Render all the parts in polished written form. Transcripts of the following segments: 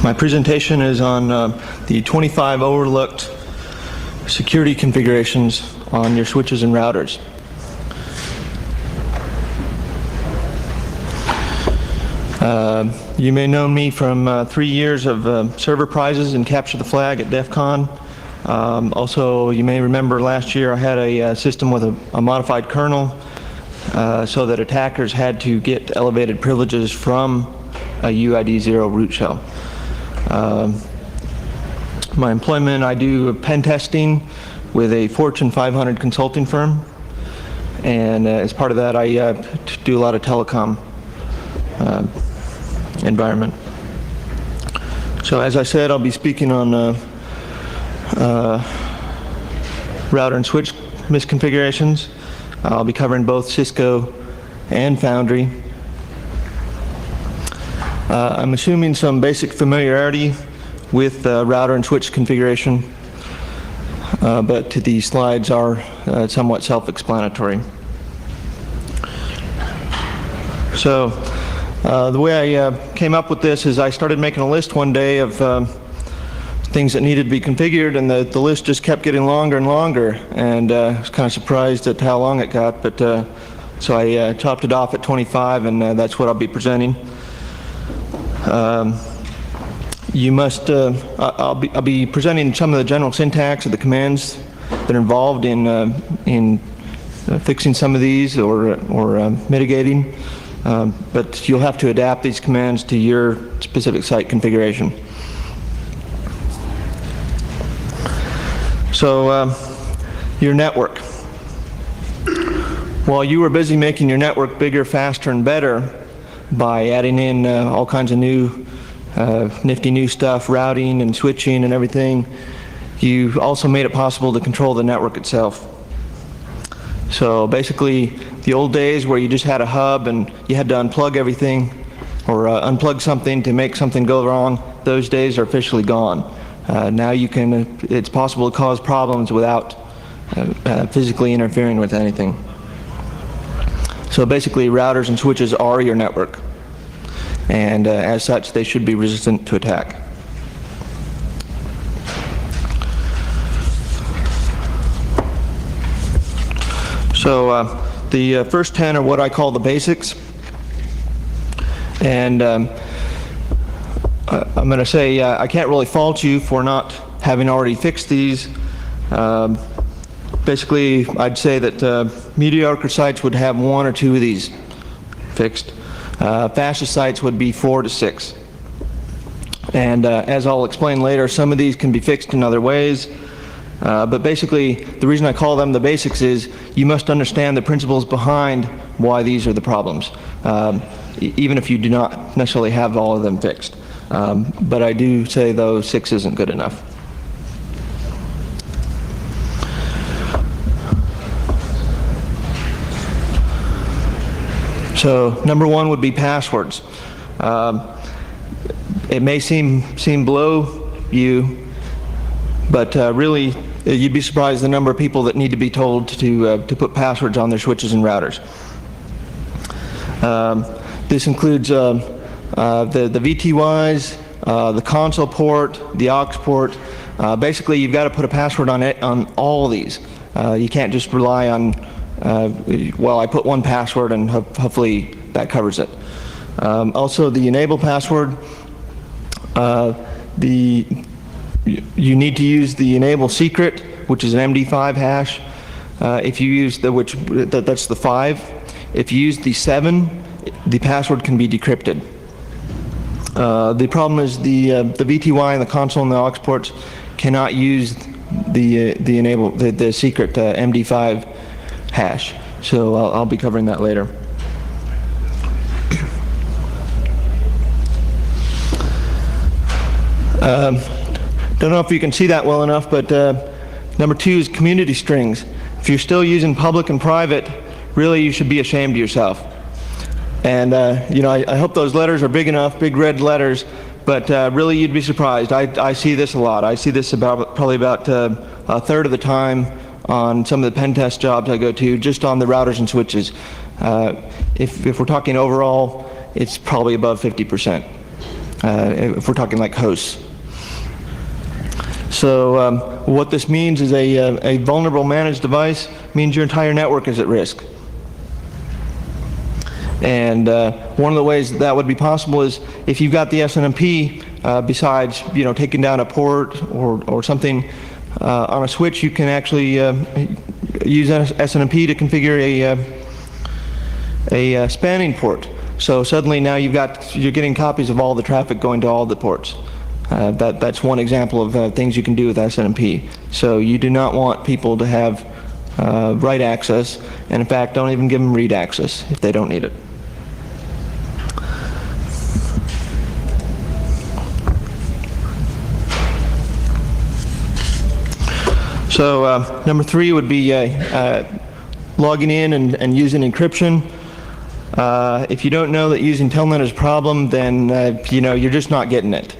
My presentation is on the 25 overlooked security configurations on your switches and routers. You may know me from 3 years of server prizes in Capture the Flag at Defcon. Also, you may remember last year I had a system with a modified kernel so that attackers had to get elevated privileges from a UID0 root shell. My employment, I do pen testing with a Fortune 500 consulting firm, and as part of that I do a lot of telecom environment. So as I said, I'll be speaking on router and switch misconfigurations. I'll be covering both Cisco and Foundry. I'm assuming some basic familiarity with router and switch configuration, but the slides are somewhat self-explanatory. So the way I came up with this is I started making a list one day of things that needed to be configured, and the list just kept getting longer and longer, and I was kind of surprised at how long it got, but so I chopped it off at 25, and that's what I'll be presenting. You must, I'll be presenting some of the general syntax of the commands that are involved in fixing some of these or mitigating, but you'll have to adapt these commands to your specific site configuration. So, your network. While you were busy making your network bigger, faster, and better by adding in all kinds of new nifty new stuff, routing and switching and everything, you also made it possible to control the network itself. So basically, the old days where you just had a hub and you had to unplug everything or unplug something to make something go wrong, those days are officially gone. Now you can, it's possible to cause problems without physically interfering with anything. So basically, routers and switches are your network, and as such, they should be resistant to attack. So the first 10 are what I call the basics, and I'm going to say I can't really fault you for not having already fixed these. Basically, I'd say that mediocre sites would have 1 or 2 of these fixed. Fastest sites would be 4 to 6. And as I'll explain later, some of these can be fixed in other ways. But basically, the reason I call them the basics is you must understand the principles behind why these are the problems, even if you do not necessarily have all of them fixed. But I do say, though, 6 isn't good enough. So number 1 would be passwords. It may seem below you, but really you'd be surprised the number of people that need to be told to put passwords on their switches and routers. This includes the VTYs, the console port, the aux port. Basically, you've got to put a password on all of these. You can't just rely on well, I put one password and hopefully that covers it. Also, the enable password, you need to use the enable secret, which is an MD5 hash. If you use that's the 5. If you use the 7, the password can be decrypted. The problem is the VTY and the console and the aux ports cannot use the secret MD5 hash. So I'll be covering that later. Don't know if you can see that well enough, but number 2 is community strings. If you're still using public and private, really you should be ashamed of yourself. And you know, I hope those letters are big enough, big red letters, but really you'd be surprised. I see this a lot. I see this probably about a third of the time on some of the pen test jobs I go to, just on the routers and switches. If we're talking overall, it's probably above 50%. if we're talking like hosts. So what this means is a vulnerable managed device means your entire network is at risk. And one of the ways that would be possible is if you've got the SNMP, besides taking down a port or something on a switch, you can actually use SNMP to configure a spanning port. So suddenly now you're getting copies of all the traffic going to all the ports. That's one example of things you can do with SNMP. So you do not want people to have write access, and in fact don't even give them read access if they don't need it. So number 3 would be logging in and using encryption. If you don't know that using Telnet is a problem, then you're just not getting it.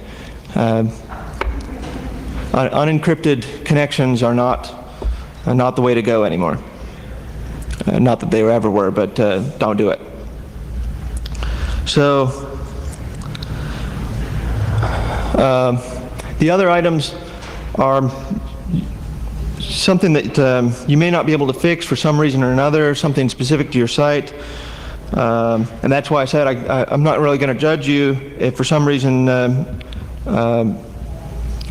Unencrypted connections are not the way to go anymore. Not that they ever were, but don't do it. So the other items are something that you may not be able to fix for some reason or another, something specific to your site. And that's why I said I'm not really going to judge you if for some reason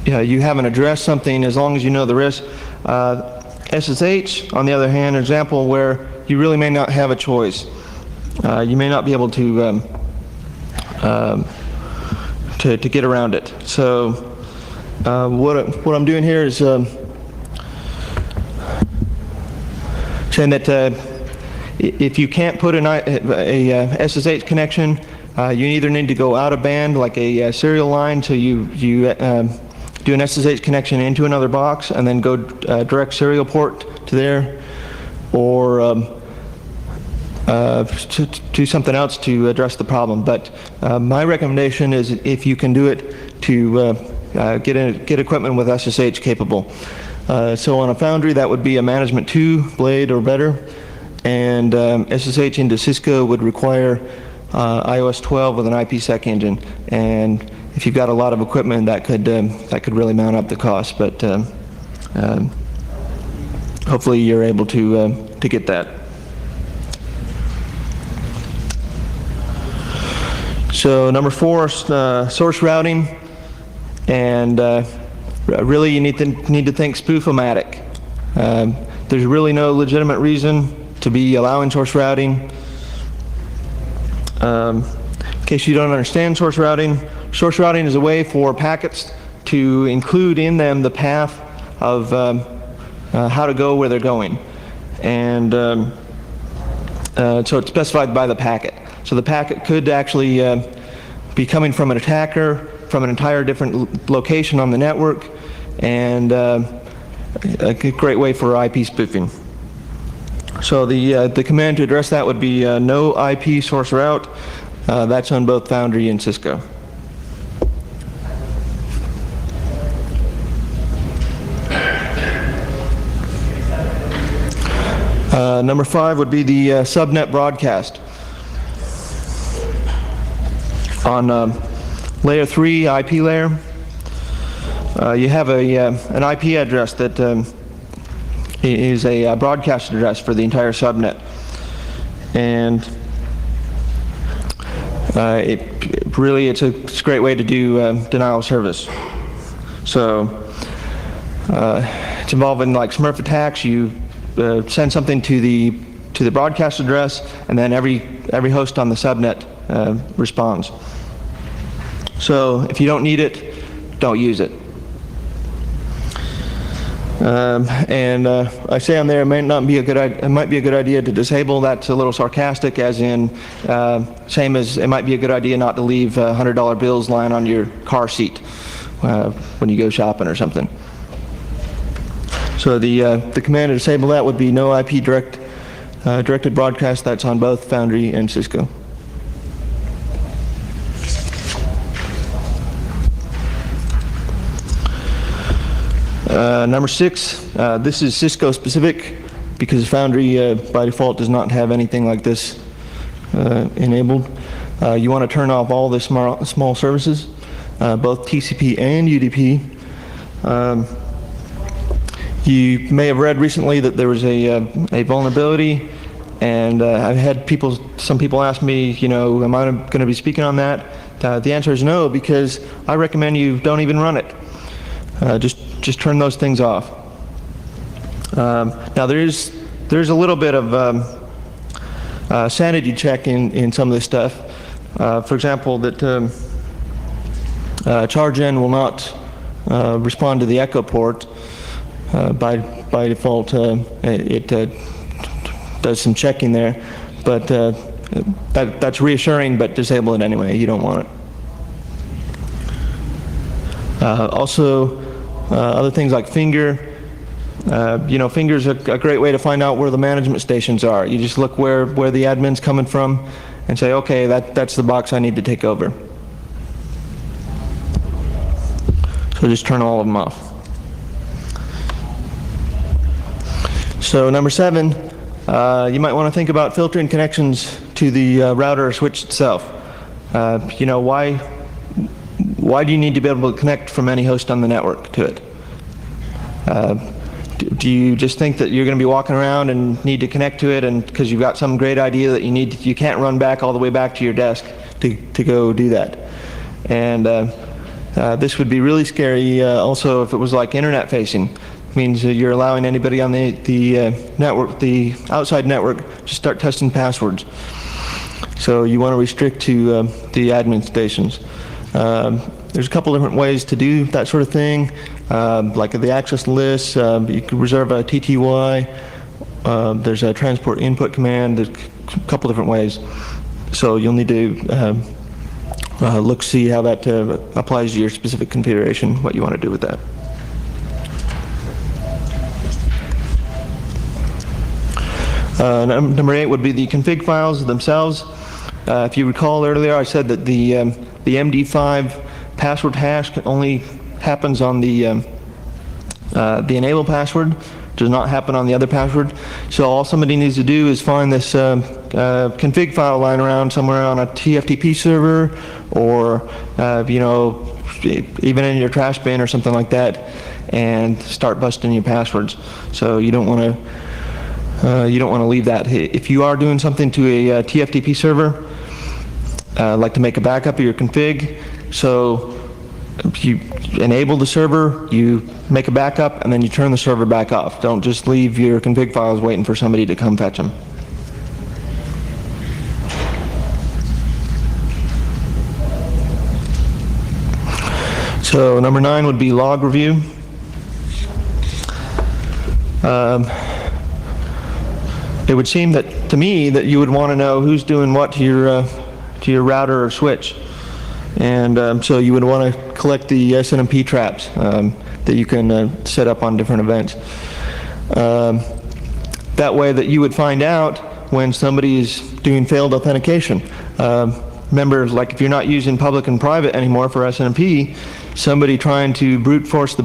you haven't addressed something, as long as you know the risk. SSH, on the other hand, an example where you really may not have a choice. You may not be able to get around it. So what I'm doing here is saying that if you can't put a SSH connection, you either need to go out of band like a serial line, so you do an SSH connection into another box and then go direct serial port to there, or do something else to address the problem. But my recommendation is, if you can do it, to get equipment with SSH capable. So on a Foundry, that would be a Management 2 blade or better, and SSH into Cisco would require iOS 12 with an IPsec engine. And if you've got a lot of equipment, that could really mount up the cost. But hopefully you're able to get that. So number 4, source routing, and really you need to think spoof-o-matic. There's really no legitimate reason to be allowing source routing. In case you don't understand source routing is a way for packets to include in them the path of how to go where they're going. And so it's specified by the packet. So the packet could actually be coming from an attacker from an entire different location on the network, and a great way for IP spoofing. So the command to address that would be no IP source route. That's on both Foundry and Cisco. Number 5 would be the subnet broadcast. On layer 3 IP layer, you have an IP address that is a broadcast address for the entire subnet, and it's a great way to do denial of service. So it's involving like Smurf attacks. You send something to the broadcast address, and then every host on the subnet responds. So if you don't need it, don't use it. I say on there, it might be a good idea to disable. That's a little sarcastic, as in same as it might be a good idea not to leave $100 bills lying on your car seat when you go shopping or something. So the command to disable that would be no IP directed broadcast. That's on both Foundry and Cisco. Number 6, this is Cisco specific, because Foundry by default does not have anything like this enabled. You want to turn off all the small services. both TCP and UDP. You may have read recently that there was a vulnerability, and I've had some people ask me, you know, am I going to be speaking on that? The answer is no, because I recommend you don't even run it. Just turn those things off. Now there's a little bit of sanity check in some of this stuff. For example, that ChargeN will not respond to the echo port. By default, it does some checking there, but that's reassuring, but disable it anyway. You don't want it. Also, other things like Finger. You know, Finger's a great way to find out where the management stations are. You just look where the admin's coming from and say, okay, that's the box I need to take over. So just turn all of them off. So number 7, you might want to think about filtering connections to the router or switch itself. You know, why do you need to be able to connect from any host on the network to it? Do you just think that you're going to be walking around and need to connect to it, and because you've got some great idea that you can't run back all the way back to your desk to go do that? And this would be really scary also if it was like internet facing. Means that you're allowing anybody on the network, the outside network, to start testing passwords. So you want to restrict to the admin stations. There's a couple different ways to do that sort of thing, like the access list. You can reserve a TTY. There's a transport input command. There's a couple different ways. So you'll need to see how that applies to your specific configuration, what you want to do with that. Number 8 would be the config files themselves. If you recall earlier, I said that the MD5 password hash only happens on the enable password, does not happen on the other password. So all somebody needs to do is find this config file lying around somewhere on a TFTP server, or you know, even in your trash bin or something like that, and start busting your passwords. So you don't want to leave that. If you are doing something to a TFTP server, like to make a backup of your config, so you enable the server, you make a backup, and then you turn the server back off. Don't just leave your config files waiting for somebody to come fetch them. So number 9 would be log review. It would seem that to me that you would want to know who's doing what to your router or switch, and so you would want to collect the SNMP traps that you can set up on different events. That way that you would find out when somebody is doing failed authentication. Remember, like if you're not using public and private anymore for SNMP, somebody trying to brute force the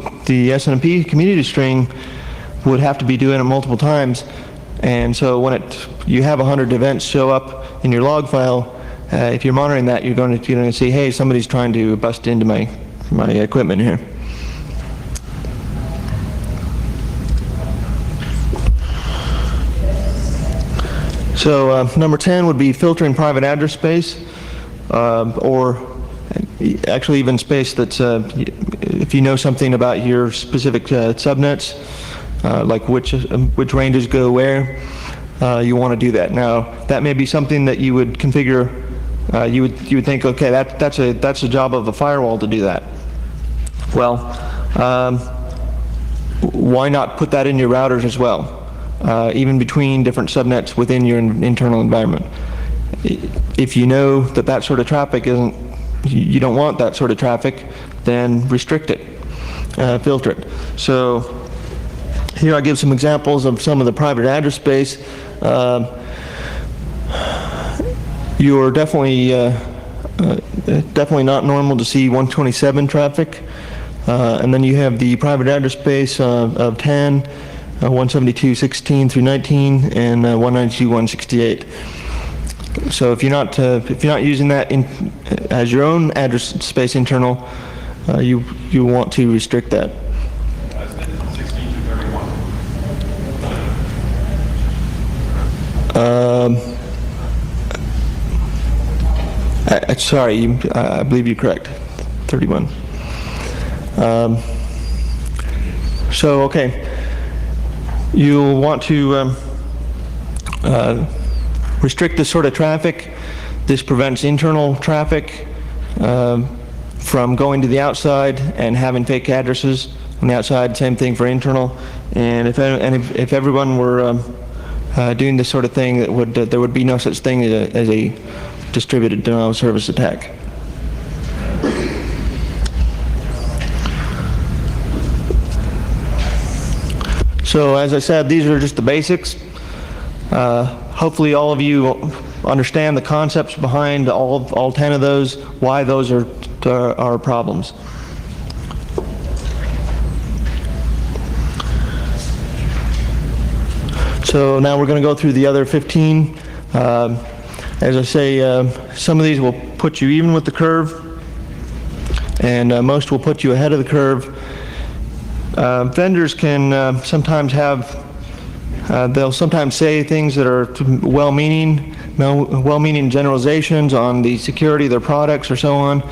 SNMP community string would have to be doing it multiple times. And so when you have 100 events show up in your log file, if you're monitoring that, you're going to see, hey, somebody's trying to bust into my equipment here. So number 10 would be filtering private address space, or actually even space that's, if you know something about your specific subnets, like which ranges go where, you want to do that. Now that may be something that you would configure. You would think, okay, that's a job of the firewall to do that. Well, why not put that in your routers as well, even between different subnets within your internal environment? If you know that sort of traffic isn't, you don't want that sort of traffic, then restrict it, filter it. So here I give some examples of some of the private address space. You're definitely not normal to see 127 traffic, and then you have the private address space of 10, 172.16 through 19, and 192.168. So if you're not using that as your own address space internal, you want to restrict that. 16 to 31. Sorry, I believe you're correct. 31. So okay, you'll want to restrict this sort of traffic. This prevents internal traffic from going to the outside and having fake addresses on the outside. Same thing for internal. And if everyone were doing this sort of thing, there would be no such thing as a distributed denial of service attack. So as I said, these are just the basics. Hopefully all of you understand the concepts behind all 10 of those, why those are problems. So now we're going to go through the other 15. As I say, some of these will put you even with the curve, and most will put you ahead of the curve. Vendors can sometimes have, they'll sometimes say things that are well-meaning generalizations on the security of their products or so on.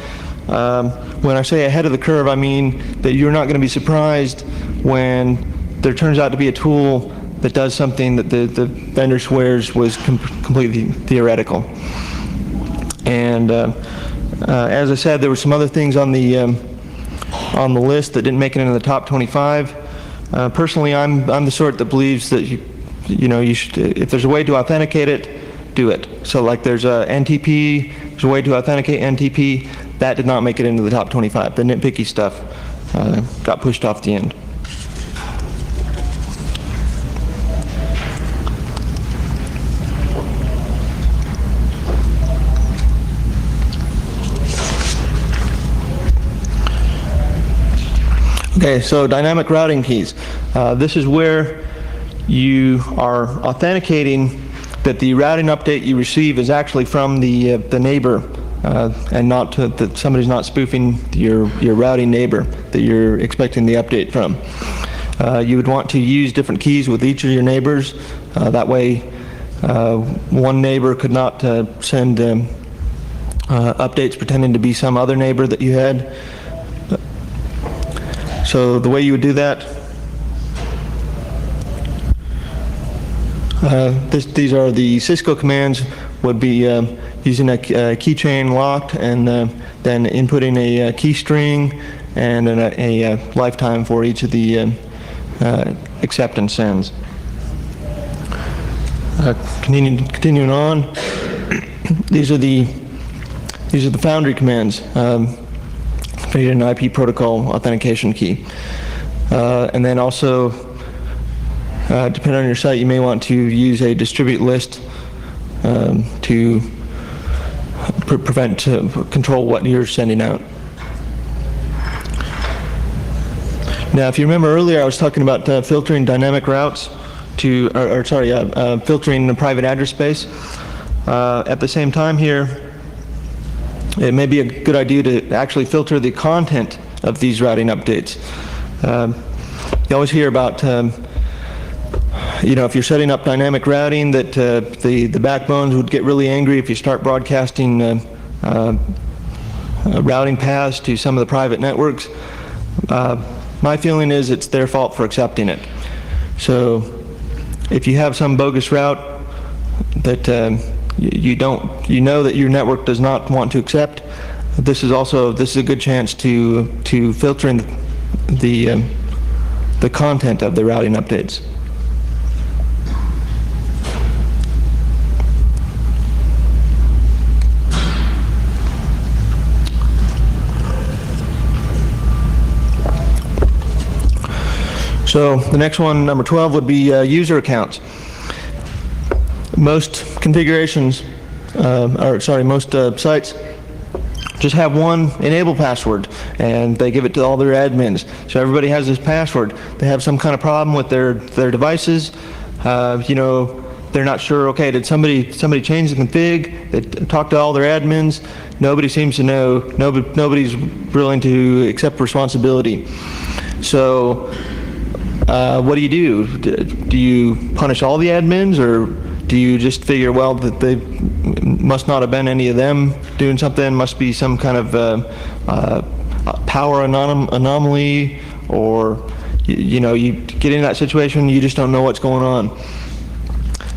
When I say ahead of the curve, I mean that you're not going to be surprised when there turns out to be a tool that does something that the vendor swears was completely theoretical. And as I said, there were some other things on the list that didn't make it into the top 25. Personally, I'm the sort that believes that you should, if there's a way to authenticate it, do it. So like there's a NTP, there's a way to authenticate NTP. That did not make it into the top 25. The nitpicky stuff got pushed off the end. Okay, so dynamic routing keys. This is where you are authenticating that the routing update you receive is actually from the neighbor, and not that somebody's not spoofing your routing neighbor that you're expecting the update from. You would want to use different keys with each of your neighbors. That way, one neighbor could not send updates pretending to be some other neighbor that you had. So the way you would do that, these are the Cisco commands, would be using a keychain locked and then inputting a key string and a lifetime for each of the acceptance sends. Continuing on, these are the Foundry commands. Create an IP protocol authentication key. And then also, depending on your site, you may want to use a distribute list to control what you're sending out. Now, if you remember earlier, I was talking about filtering dynamic routes filtering the private address space. At the same time here, it may be a good idea to actually filter the content of these routing updates. You always hear about, if you're setting up dynamic routing, that the backbones would get really angry if you start broadcasting routing paths to some of the private networks. My feeling is it's their fault for accepting it. So if you have some bogus route that you know that your network does not want to accept, this is a good chance to filter in the content of the routing updates. So the next one, number 12, would be user accounts. Most configurations, most sites just have one enable password, and they give it to all their admins. So everybody has this password. They have some kind of problem with their devices. they're not sure, okay, did somebody change the config? They talked to all their admins. Nobody seems to know. Nobody's willing to accept responsibility. So what do you do? Do you punish all the admins, or do you just figure, well, that they must not have been any of them doing something, must be some kind of power anomaly, or you know, you get in that situation, you just don't know what's going on.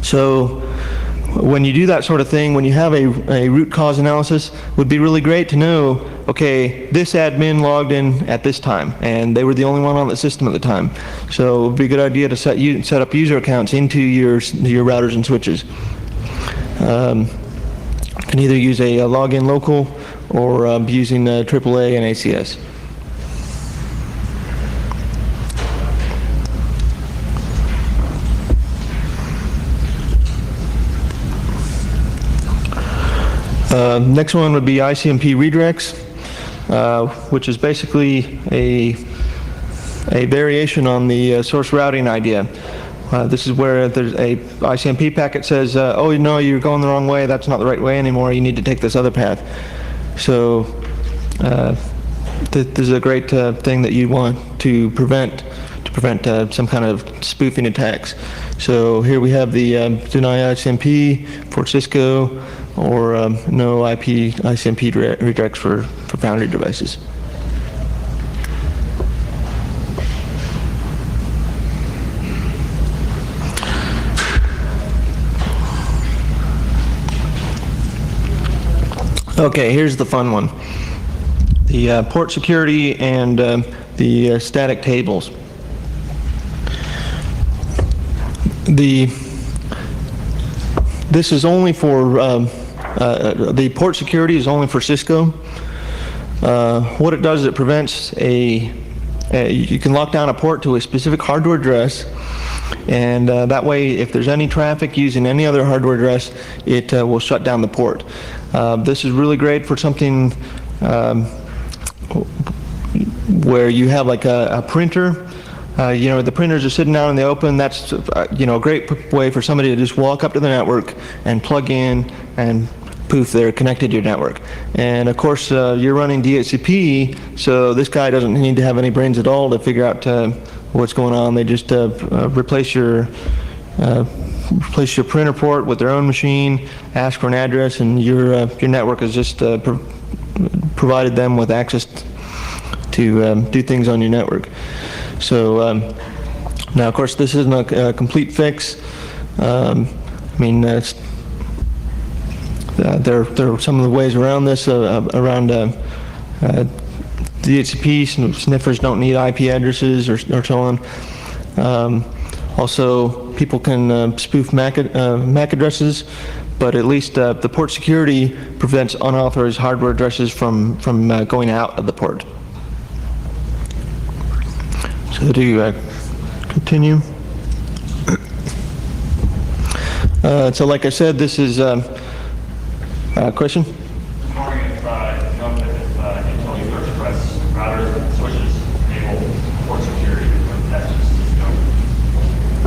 So when you do that sort of thing, when you have a root cause analysis, would be really great to know, okay, this admin logged in at this time, and they were the only one on the system at the time. So it would be a good idea to set up user accounts into your routers and switches. You can either use a login local or be using AAA and ACS. Next one would be ICMP redirects, which is basically a variation on the source routing idea. This is where there's a ICMP packet says, oh, no, you're going the wrong way. That's not the right way anymore. You need to take this other path. So this is a great thing that you want to prevent some kind of spoofing attacks. So here we have the deny ICMP for Cisco, or no IP ICMP redirects for Foundry devices. Okay, here's the fun one. The port security and the static tables. This is only for the port security is only for Cisco. What it does is it prevents you can lock down a port to a specific hardware address, and that way, if there's any traffic using any other hardware address, it will shut down the port. This is really great for something where you have like a printer. You know, the printers are sitting out in the open. That's you know, a great way for somebody to just walk up to the network and plug in, and poof, they're connected to your network. And of course, you're running DHCP, so this guy doesn't need to have any brains at all to figure out what's going on. They just replace your printer port with their own machine, ask for an address, and your network has just provided them with access to do things on your network. So now, of course, this isn't a complete fix. I mean, there are some of the ways around this, around DHCP. Sniffers don't need IP addresses or so on. Also, people can spoof MAC addresses, but at least the port security prevents unauthorized hardware addresses from going out of the port. So to continue. So like I said, this is question? I'm wondering if Intel Ether Express routers and switches enable port security with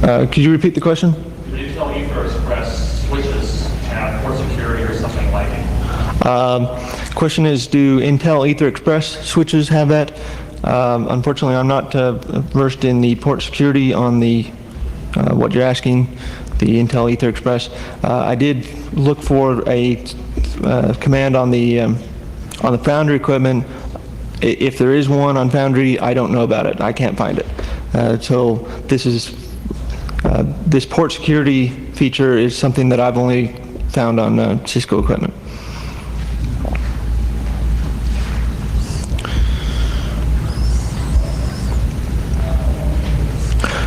Cisco. Could you repeat the question? The Intel Ether Express switches have port security or something like it? Question is, do Intel Ether Express switches have that? Unfortunately, I'm not versed in the port security on the what you're asking, the Intel Ether Express. I did look for a command on the Foundry equipment. If there is one on Foundry, I don't know about it. I can't find it. So this port security feature is something that I've only found on Cisco equipment.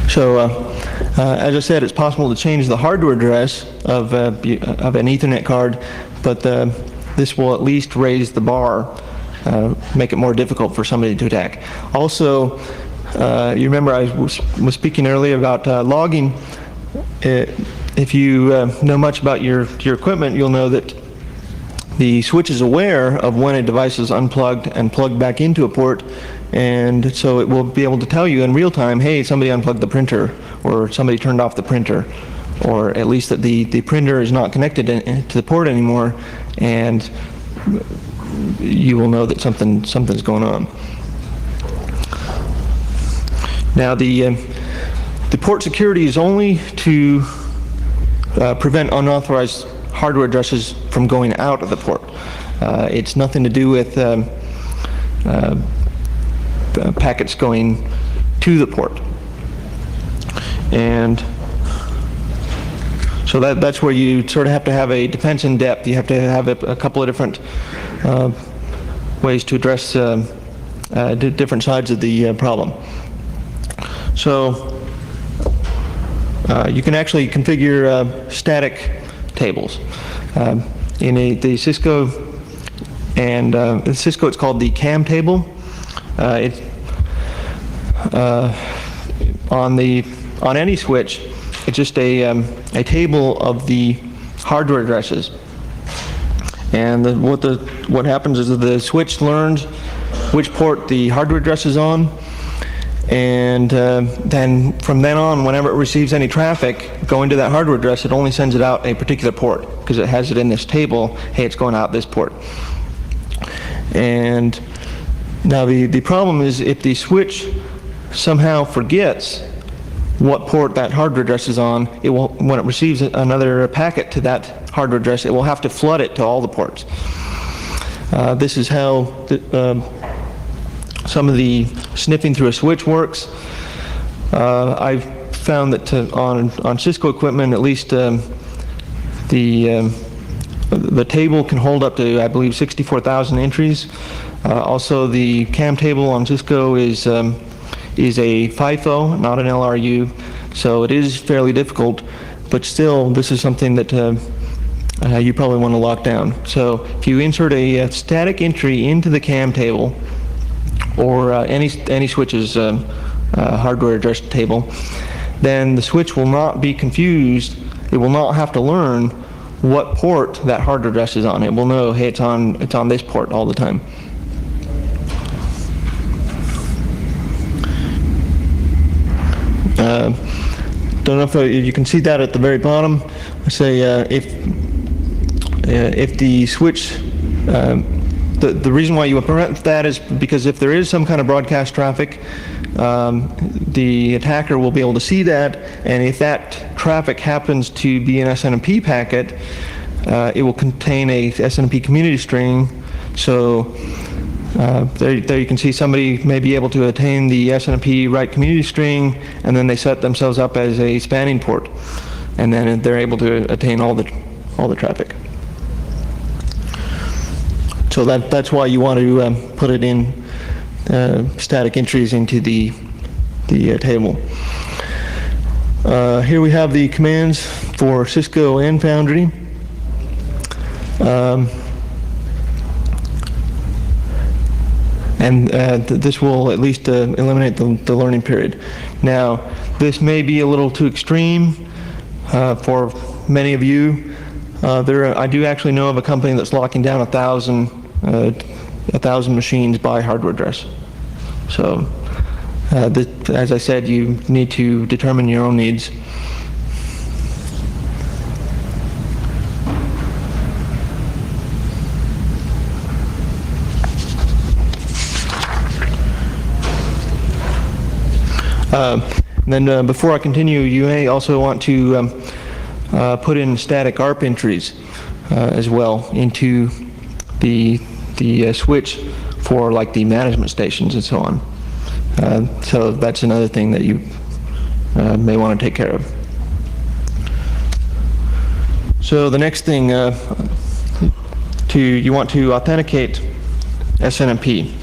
So, as I said, it's possible to change the hardware address of an Ethernet card, but this will at least raise the bar, make it more difficult for somebody to attack. Also, you remember I was speaking earlier about logging. If you know much about your equipment, you'll know that the switch is aware of when a device is unplugged and plugged back into a port, and so it will be able to tell you in real time, hey, somebody unplugged the printer, or somebody turned off the printer, or at least that the printer is not connected to the port anymore, and you will know that something's going on. Now the port security is only to prevent unauthorized hardware addresses from going out of the port. It's nothing to do with packets going to the port. And so that's where you sort of have to have a defense in depth. You have to have a couple of different ways to address different sides of the problem. So you can actually configure static tables. In the Cisco, and in Cisco it's called the CAM table. It's on any switch, it's just a table of the hardware addresses. And what happens is that the switch learns which port the hardware address is on, and then from then on, whenever it receives any traffic going to that hardware address, it only sends it out a particular port because it has it in this table. Hey, it's going out this port. And now the problem is if the switch somehow forgets what port that hardware address is on, it will, when it receives another packet to that hardware address, it will have to flood it to all the ports. This is how some of the sniffing through a switch works. I've found that on Cisco equipment, at least the table can hold up to, I believe, 64,000 entries. Also, the CAM table on Cisco is a FIFO, not an LRU, so it is fairly difficult, but still, this is something that you probably want to lock down. So if you insert a static entry into the CAM table, or any switch's hardware address table, then the switch will not be confused. It will not have to learn what port that hardware address is on. It will know, hey, it's on this port all the time. Don't know if you can see that at the very bottom. I say if the switch, the reason why you prevent that is because if there is some kind of broadcast traffic, the attacker will be able to see that, and if that traffic happens to be an SNMP packet, it will contain a SNMP community string. So there you can see somebody may be able to attain the SNMP right community string, and then they set themselves up as a spanning port, and then they're able to attain all the traffic. So that's why you want to put it in static entries into the table. Here we have the commands for Cisco and Foundry. And this will at least eliminate the learning period. Now, this may be a little too extreme for many of you. I do actually know of a company that's locking down 1,000 machines by hardware address. So, as I said, you need to determine your own needs. Then before I continue, you may also want to put in static ARP entries as well into the switch for like the management stations and so on. So that's another thing that you may want to take care of. So the next thing, you want to authenticate SNMP.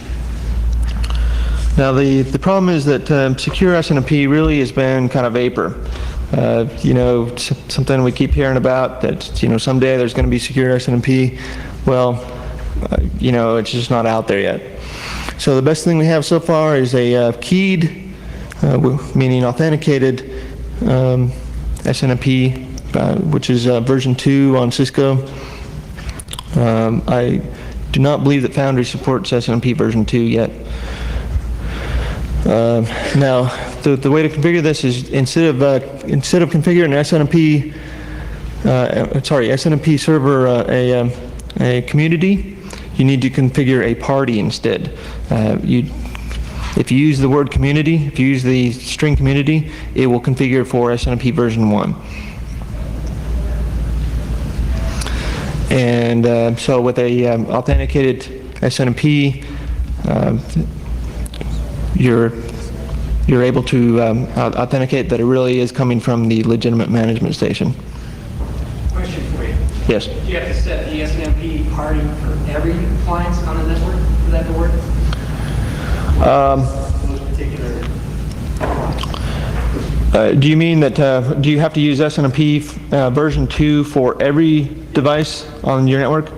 Now the problem is that secure SNMP really has been kind of vapor. You know, something we keep hearing about that, you know, someday there's going to be secure SNMP. Well, you know, it's just not out there yet. So the best thing we have so far is a keyed, meaning authenticated SNMP, which is version 2 on Cisco. I do not believe that Foundry supports SNMP version 2 yet. Now, the way to configure this is instead of configuring SNMP, SNMP server a community, you need to configure a party instead. If you use the word community, if you use the string community, it will configure for SNMP version 1. And so with a authenticated SNMP, you're able to authenticate that it really is coming from the legitimate management station. Question for you. Yes. Do you have to set the SNMP party for every appliance on the network for that to work? Those particular. Do you mean that, do you have to use SNMP version 2 for every device on your network?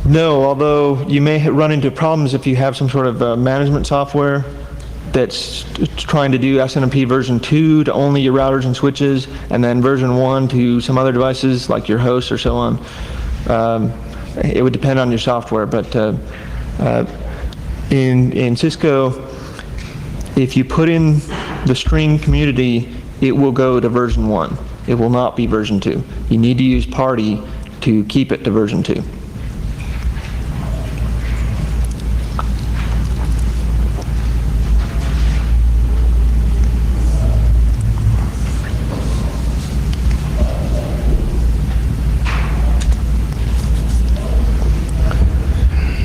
No, although you may run into problems if you have some sort of management software that's trying to do SNMP version 2 to only your routers and switches, and then version 1 to some other devices like your hosts or so on. It would depend on your software, but in Cisco, if you put in the string community, it will go to version 1. It will not be version 2. You need to use party to keep it to version 2.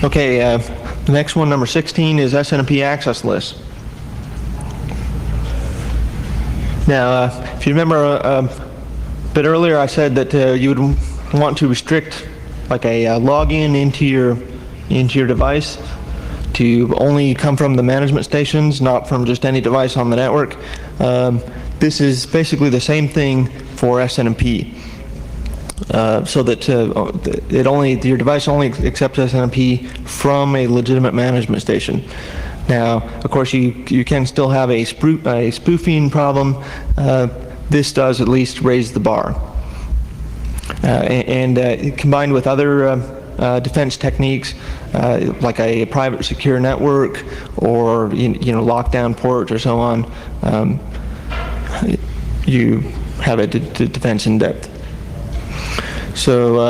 Okay, the next one, number 16, is SNMP access list. Now, if you remember a bit earlier, I said that you would want to restrict like a login into your device to only come from the management stations, not from just any device on the network. This is basically the same thing for SNMP. So that your device only accepts SNMP from a legitimate management station. Now, of course, you can still have a spoofing problem. This does at least raise the bar. And combined with other defense techniques, like a private secure network or lockdown ports or so on, you have a defense in depth. So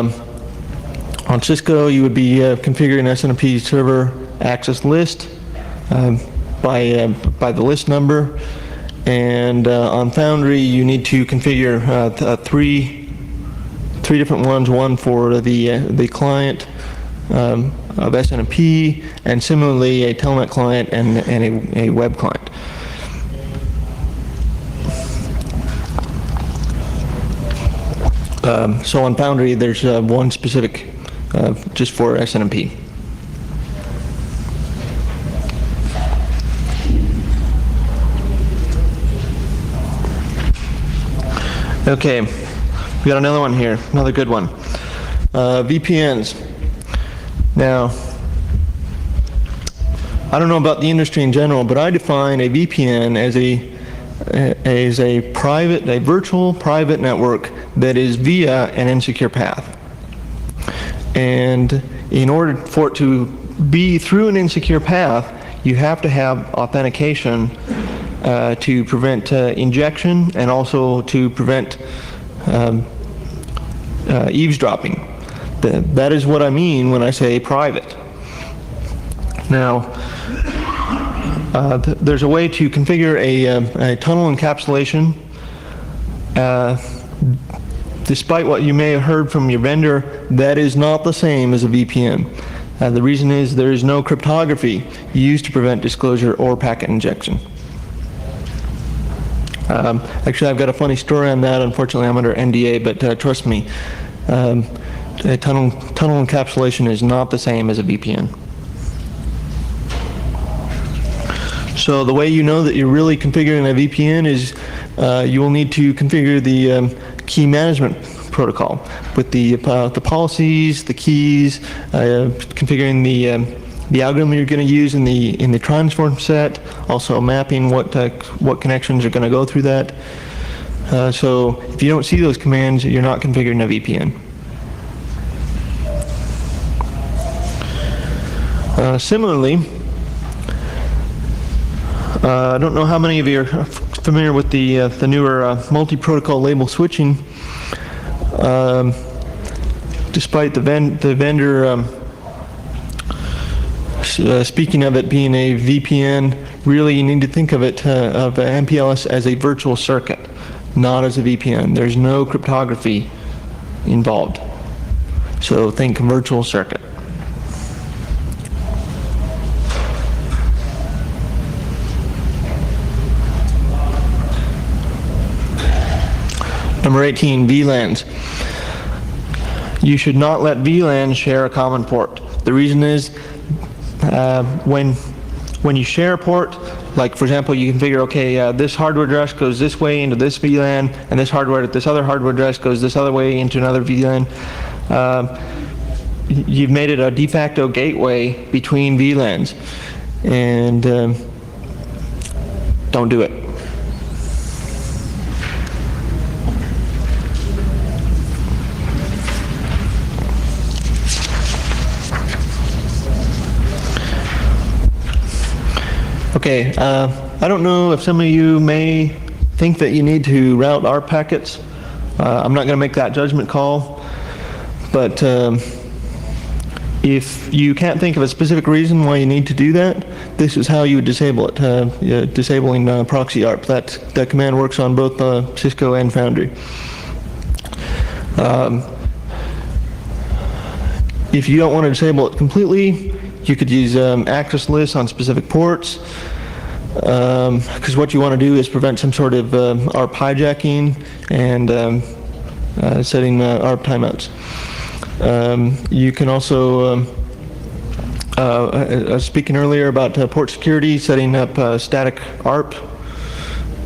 on Cisco, you would be configuring SNMP server access list by the list number, and on Foundry, you need to configure three different ones: one for the client of SNMP, and similarly a telnet client and a web client. So on Foundry, there's one specific just for SNMP. Okay, we got another one here, another good one. VPNs. Now, I don't know about the industry in general, but I define a VPN as a virtual private network that is via an insecure path. And in order for it to be through an insecure path, you have to have authentication to prevent injection and also to prevent eavesdropping. That is what I mean when I say private. Now, there's a way to configure a tunnel encapsulation. Despite what you may have heard from your vendor, that is not the same as a VPN. The reason is there is no cryptography used to prevent disclosure or packet injection. Actually, I've got a funny story on that. Unfortunately, I'm under NDA, but trust me, a tunnel encapsulation is not the same as a VPN. So the way you know that you're really configuring a VPN is you will need to configure the key management protocol with the policies, the keys, configuring the algorithm you're going to use in the transform set, also mapping what connections are going to go through that. So if you don't see those commands, you're not configuring a VPN. Similarly, I don't know how many of you are familiar with the newer multi-protocol label switching. Despite the vendor speaking of it being a VPN, really you need to think of it of MPLS as a virtual circuit, not as a VPN. There's no cryptography involved. So think virtual circuit. Number 18, VLANs. You should not let VLANs share a common port. The reason is when you share a port, like for example, you configure, okay, this hardware address goes this way into this VLAN, and this other hardware address goes this other way into another VLAN. You've made it a de facto gateway between VLANs, and don't do it. Okay, I don't know if some of you may think that you need to route ARP packets. I'm not going to make that judgment call, but if you can't think of a specific reason why you need to do that, this is how you would disable it, disabling proxy ARP. That command works on both Cisco and Foundry. If you don't want to disable it completely, you could use access lists on specific ports, because what you want to do is prevent some sort of ARP hijacking and setting ARP timeouts. You can also, speaking earlier about port security, setting up static ARP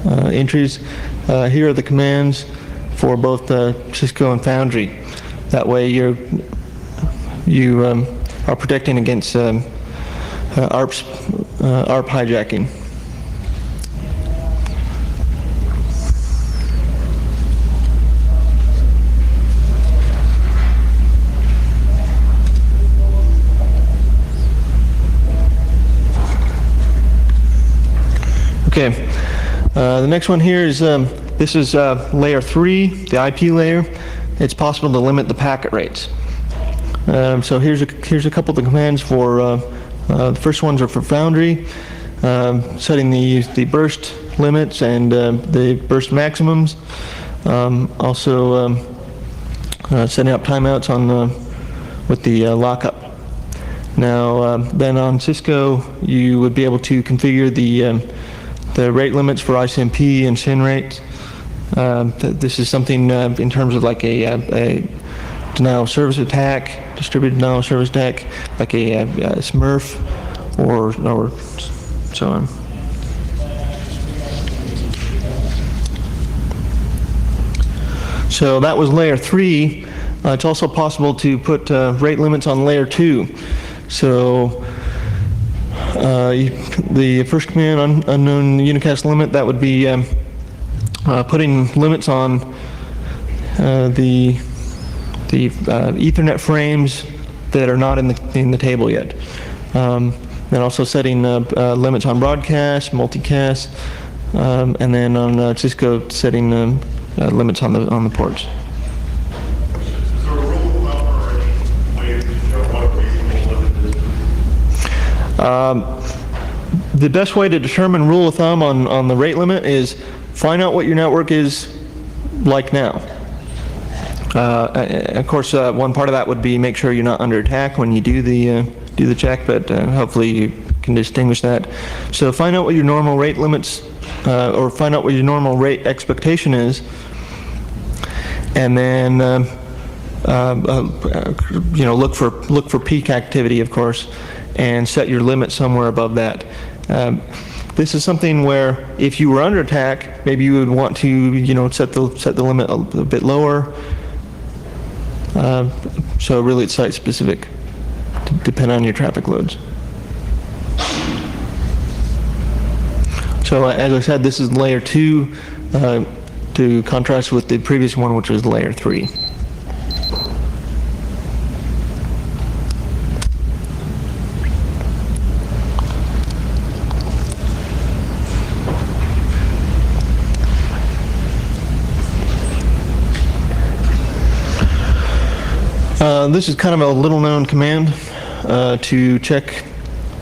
entries. Here are the commands for both Cisco and Foundry. That way you are protecting against ARP hijacking. Okay, the next one here is, this is layer 3, the IP layer. It's possible to limit the packet rates. So here's a couple of the commands for, the first ones are for Foundry, setting the burst limits and the burst maximums. Also setting up timeouts on with the lockup. Now then on Cisco you would be able to configure the rate limits for ICMP and SYN rates. This is something in terms of like a denial of service attack, distributed denial of service attack, like a Smurf or so on. So that was layer 3. It's also possible to put rate limits on layer 2. So the first command, unknown unicast limit, that would be putting limits on the Ethernet frames that are not in the table yet. Then also setting limits on broadcast, multicast, and then on Cisco setting limits on the ports. Is there a rule of thumb or any way to know what a reasonable limit is? The best way to determine rule of thumb on the rate limit is find out what your network is like now. Of course, one part of that would be make sure you're not under attack when you do the check, but hopefully you can distinguish that. So find out what your normal rate limits, or find out what your normal rate expectation is, and then look for peak activity, of course, and set your limit somewhere above that. This is something where if you were under attack, maybe you would want to set the limit a bit lower. So really it's site specific, depending on your traffic loads. So as I said, this is layer 2 to contrast with the previous one, which was layer 3. This is kind of a little-known command to check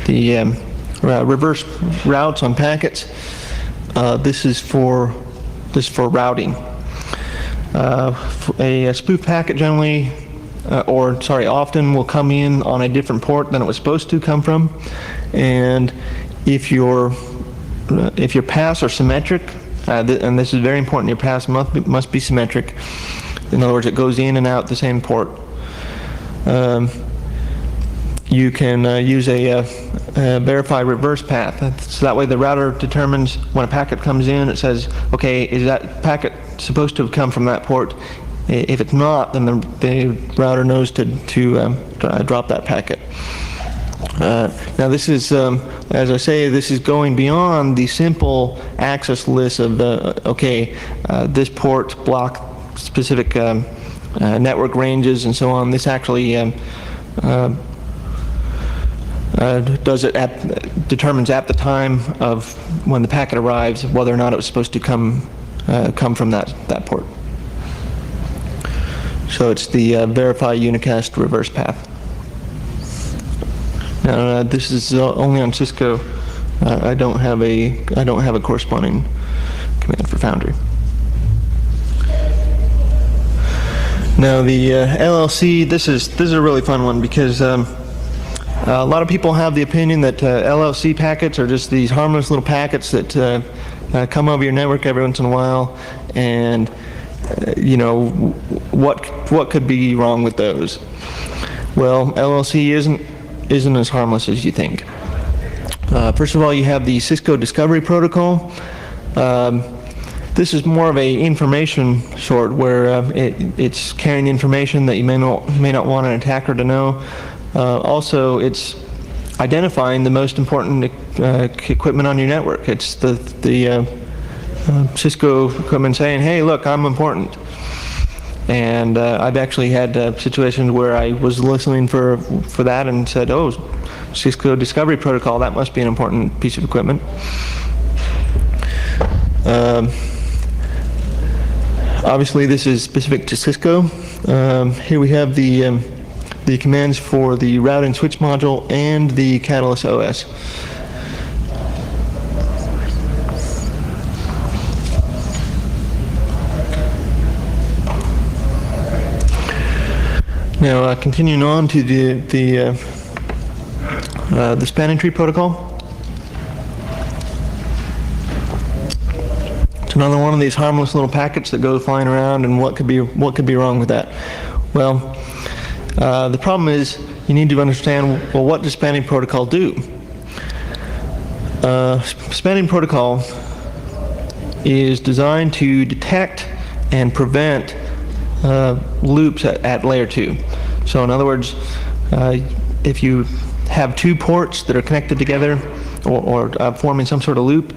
the reverse routes on packets. This is for routing. A spoof packet generally, often will come in on a different port than it was supposed to come from, and if your paths are symmetric, and this is very important, your paths must be symmetric. In other words, it goes in and out the same port. You can use a verify reverse path. So that way the router determines when a packet comes in, it says, okay, is that packet supposed to have come from that port? If it's not, then the router knows to drop that packet. Now this is, as I say, this is going beyond the simple access list of this port block specific network ranges and so on. This actually determines at the time of when the packet arrives whether or not it was supposed to come from that port. So it's the verify unicast reverse path. Now this is only on Cisco. I don't have a corresponding command for Foundry. Now the LLC, this is a really fun one because a lot of people have the opinion that LLC packets are just these harmless little packets that come over your network every once in a while, and you know, what could be wrong with those? Well, LLC isn't as harmless as you think. First of all, you have the Cisco Discovery Protocol. This is more of a information sort where it's carrying information that you may not want an attacker to know. Also, it's identifying the most important equipment on your network. It's the Cisco equipment saying, hey, look, I'm important. And I've actually had situations where I was listening for that and said, oh, Cisco Discovery Protocol, that must be an important piece of equipment. Obviously, this is specific to Cisco. Here we have the commands for the route and switch module and the Catalyst OS. Now, continuing on to the spanning tree protocol. It's another one of these harmless little packets that go flying around, and what could be wrong with that? Well, the problem is you need to understand, well, what does spanning protocol do? Spanning protocol is designed to detect and prevent loops at layer 2. So in other words, if you have two ports that are connected together or forming some sort of loop,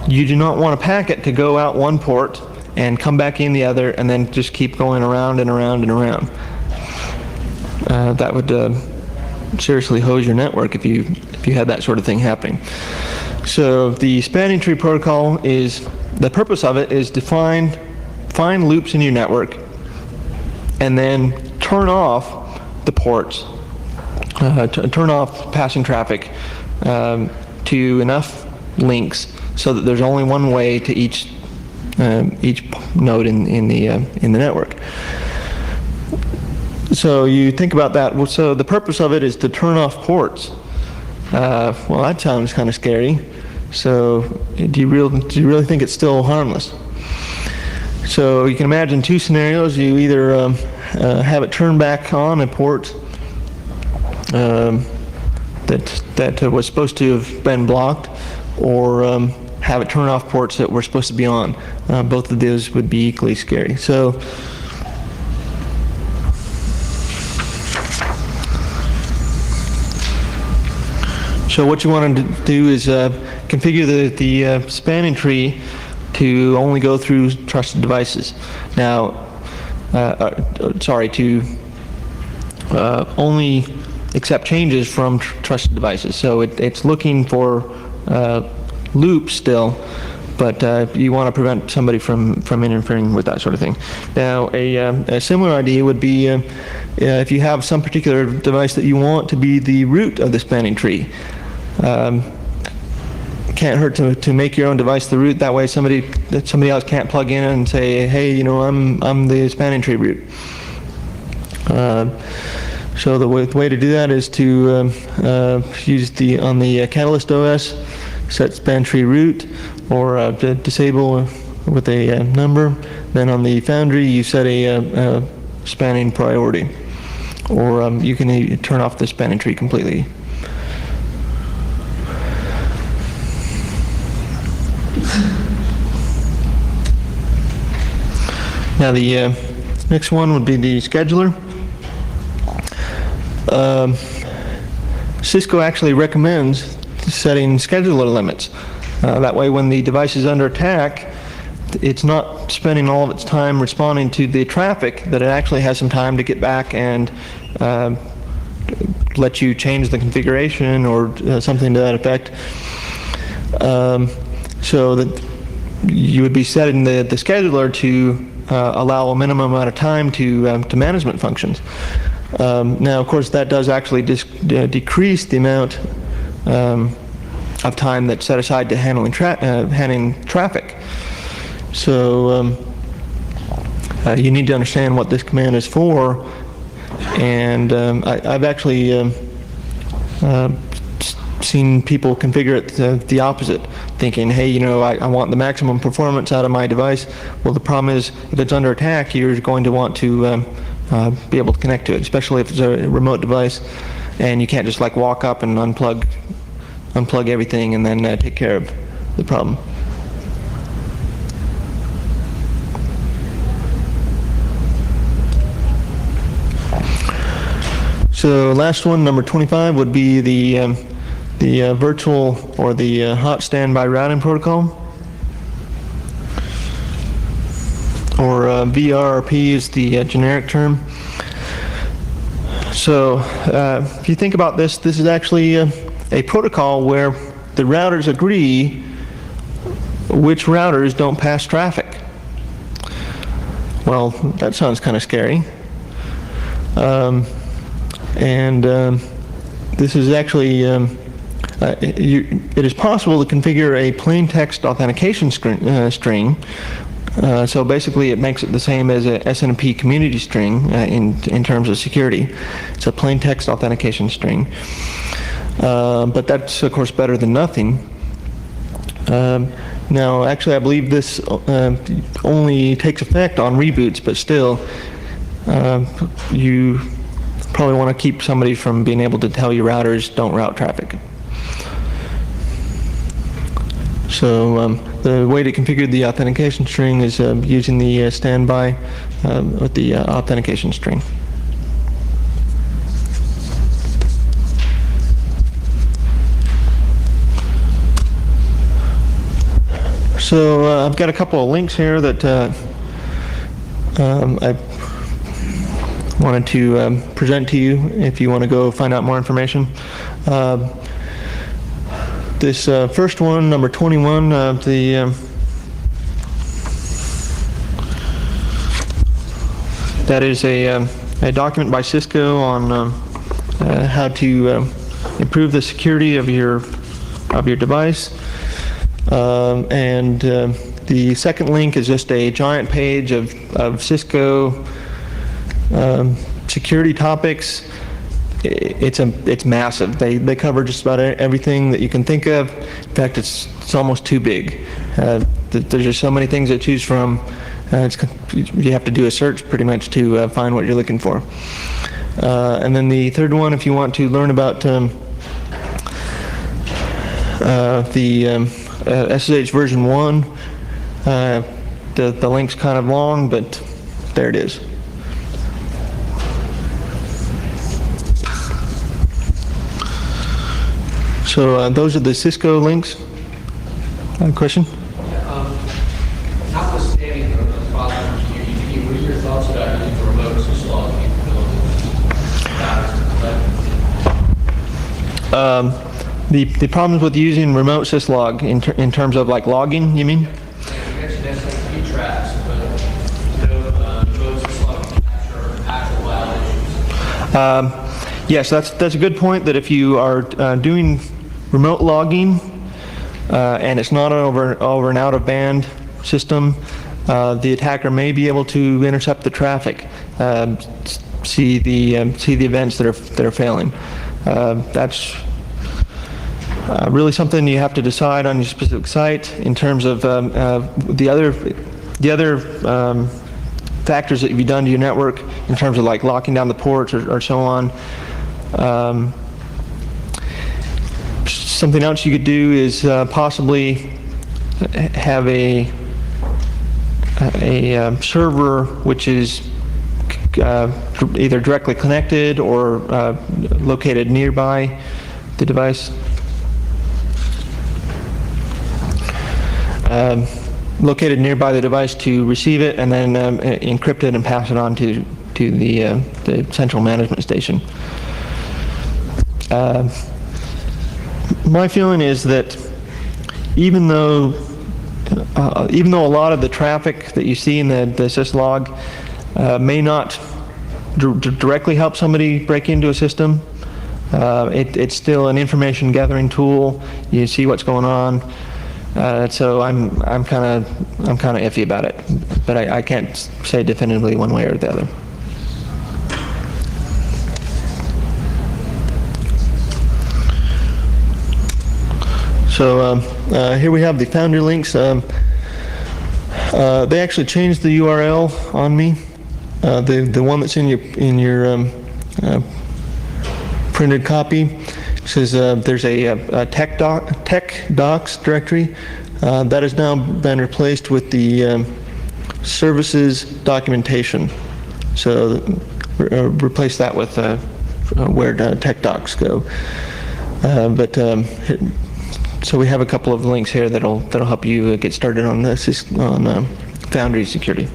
you do not want a packet to go out one port and come back in the other and then just keep going around and around and around. That would seriously hose your network if you had that sort of thing happening. So the spanning tree protocol the purpose of it is to find loops in your network and then turn off the ports, turn off passing traffic to enough links so that there's only one way to each node in the network. So you think about that. Well, so the purpose of it is to turn off ports. Well, that sounds kind of scary. So do you really think it's still harmless? So you can imagine two scenarios. You either have it turn back on a port that was supposed to have been blocked, or have it turn off ports that were supposed to be on. Both of those would be equally scary. So what you want to do is configure the spanning tree to only go through trusted devices. Now, to only accept changes from trusted devices. So it's looking for loops still, but you want to prevent somebody from interfering with that sort of thing. Now, a similar idea would be if you have some particular device that you want to be the root of the spanning tree. Can't hurt to make your own device the root. That way, somebody else can't plug in and say, "Hey, you know, I'm the spanning tree root." So the way to do that is to use on the Catalyst OS, set span tree root, or disable with a number. Then on the Foundry, you set a spanning priority, or you can turn off the spanning tree completely. Now the next one would be the scheduler. Cisco actually recommends setting scheduler limits. That way when the device is under attack, it's not spending all of its time responding to the traffic, that it actually has some time to get back and let you change the configuration or something to that effect. So that you would be setting the scheduler to allow a minimum amount of time to management functions. Now, of course, that does actually decrease the amount of time that's set aside to handling traffic. So you need to understand what this command is for, and I've actually seen people configure it the opposite, thinking, hey, you know, I want the maximum performance out of my device. Well, the problem is, if it's under attack, you're going to want to be able to connect to it, especially if it's a remote device, and you can't just like walk up and unplug everything and then take care of the problem. So last one, number 25, would be the virtual or the hot standby routing protocol, or VRRP is the generic term. So if you think about this, this is actually a protocol where the routers agree which routers don't pass traffic. Well, that sounds kind of scary. This is actually it is possible to configure a plain text authentication string. So basically, it makes it the same as a SNMP community string in terms of security. It's a plain text authentication string, but that's of course better than nothing. Now, actually, I believe this only takes effect on reboots, but still, you probably want to keep somebody from being able to tell your routers don't route traffic. So the way to configure the authentication string is using the standby with the authentication string. So I've got a couple of links here that I wanted to present to you if you want to go find out more information. This first one, number 21, that is a document by Cisco on how to improve the security of your device. And the second link is just a giant page of Cisco security topics. It's massive. They cover just about everything that you can think of. In fact, it's almost too big. There's just so many things to choose from. You have to do a search pretty much to find what you're looking for. And then the third one, if you want to learn about the SSH version 1, the link's kind of long, but there it is. So those are the Cisco links. Question? Notwithstanding the problems, what are your thoughts about using the remote syslog capability? The problems with using remote syslog in terms of like logging, you mean? You mentioned SMP traps, but no modes of slot capture actual outages. Yes, that's a good point, that if you are doing remote logging and it's not over an out-of-band system, the attacker may be able to intercept the traffic, see the events that are failing. That's really something you have to decide on your specific site in terms of the other factors that you've done to your network in terms of like locking down the ports or so on. Something else you could do is possibly have a server which is either directly connected or located nearby the device. Located nearby the device to receive it, and then encrypt it and pass it on to the central management station. My feeling is that even though a lot of the traffic that you see in the syslog may not directly help somebody break into a system, it's still an information gathering tool. You see what's going on. So I'm kind of iffy about it, but I can't say definitively one way or the other. So here we have the Foundry links. They actually changed the URL on me. The one that's in your printed copy says there's a tech docs directory that has now been replaced with the services documentation. So replace that with where tech docs go. So we have a couple of links here that'll help you get started on this on Foundry security.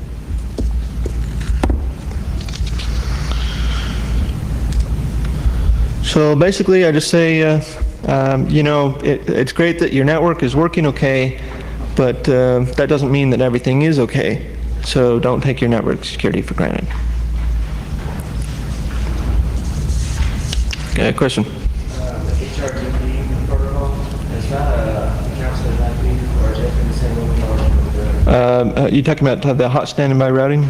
So basically, I just say, you know, it's great that your network is working okay, but that doesn't mean that everything is okay. So don't take your network security for granted. Okay, question? The HRTP protocol, is that a counselor IP or is it in the same protocol? You talking about the hot standby routing?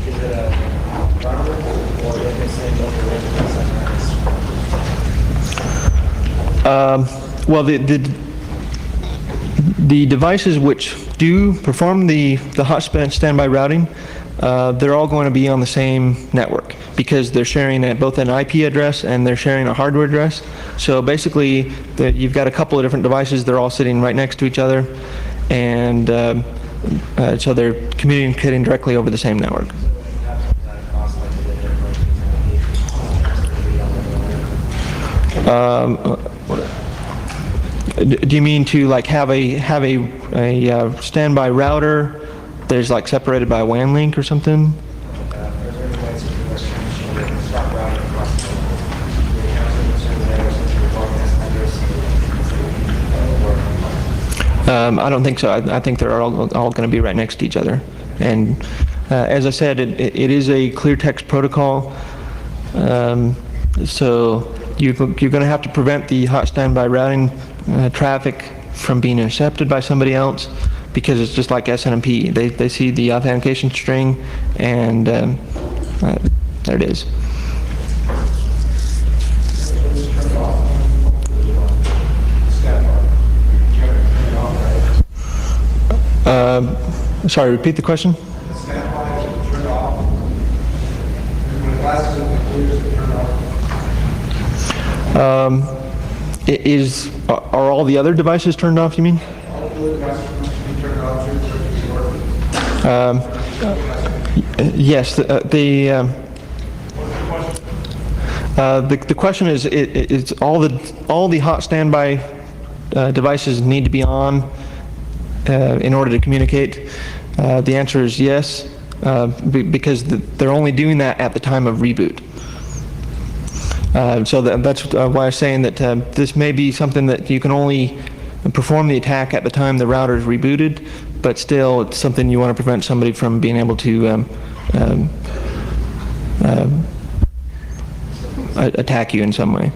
Is it a router or is it the same local Well, the devices which do perform the hot standby routing, they're all going to be on the same network because they're sharing both an IP address and they're sharing a hardware address. So basically, you've got a couple of different devices. They're all sitting right next to each other, and so they're communicating directly over the same network. Do you mean to like have a standby router that's like separated by a WAN link or something? I don't think so. I think they're all going to be right next to each other. And as I said, it is a clear text protocol. So you're going to have to prevent the hot standby routing traffic from being intercepted by somebody else, because it's just like SNMP. They see the authentication string, and there it is. Sorry, repeat the question. Are all the other devices turned off, you mean? Yes. The question is, it's all the hot standby devices need to be on in order to communicate. The answer is yes, because they're only doing that at the time of reboot. So that's why I was saying that this may be something that you can only perform the attack at the time the router is rebooted, but still it's something you want to prevent somebody from being able to attack you in some way.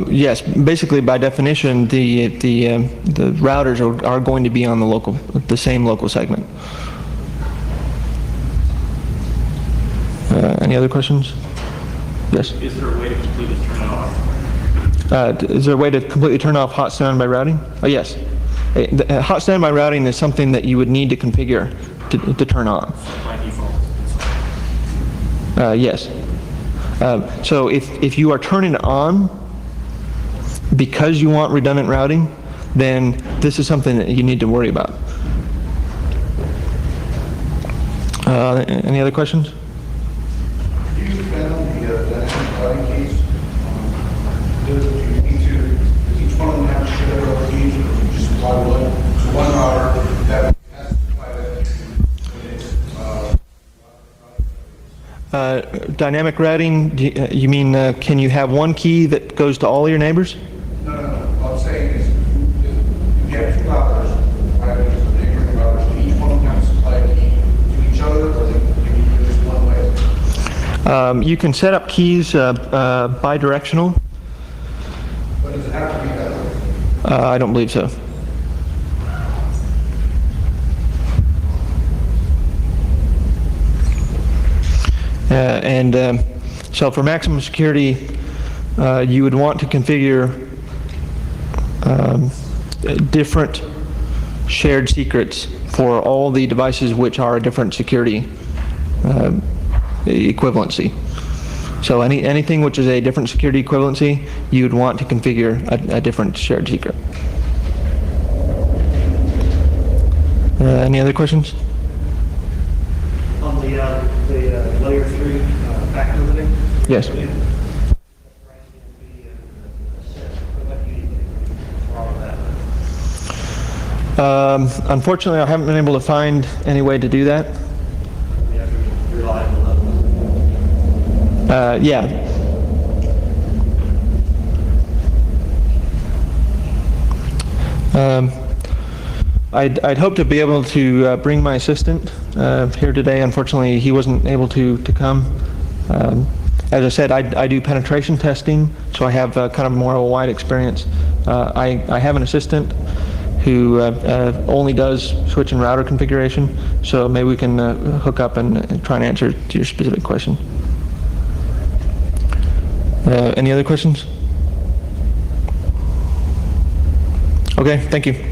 Yes, basically by definition, the routers are going to be on the same local segment. Any other questions? Yes. Is there a way to completely turn it off? Is there a way to completely turn off hot standby routing? Oh, yes. Hot standby routing is something that you would need to configure to turn on. By default? Yes. So if you are turning it on because you want redundant routing, then this is something that you need to worry about. Any other questions? You found the dynamic routing keys. Does each one of them have to share their own keys, or you just apply one to one router that has to apply that to Dynamic routing, you mean can you have one key that goes to all your neighbors? No. What I'm saying is, if you have two routers, right, neighboring routers, do each one of them have to supply a key to each other, or can you do this one way? You can set up keys bidirectional. But does it have to be that way? I don't believe so. So for maximum security, you would want to configure different shared secrets for all the devices which are a different security equivalency. So anything which is a different security equivalency, you would want to configure a different shared secret. Any other questions? On the layer 3 back limiting? Yes. Unfortunately, I haven't been able to find any way to do that. You have to rely on the level. Yeah. I'd hoped to be able to bring my assistant here today. Unfortunately, he wasn't able to come. As I said, I do penetration testing, so I have kind of more of a wide experience. I have an assistant who only does switch and router configuration, so maybe we can hook up and try and answer to your specific question. Any other questions? Okay, thank you.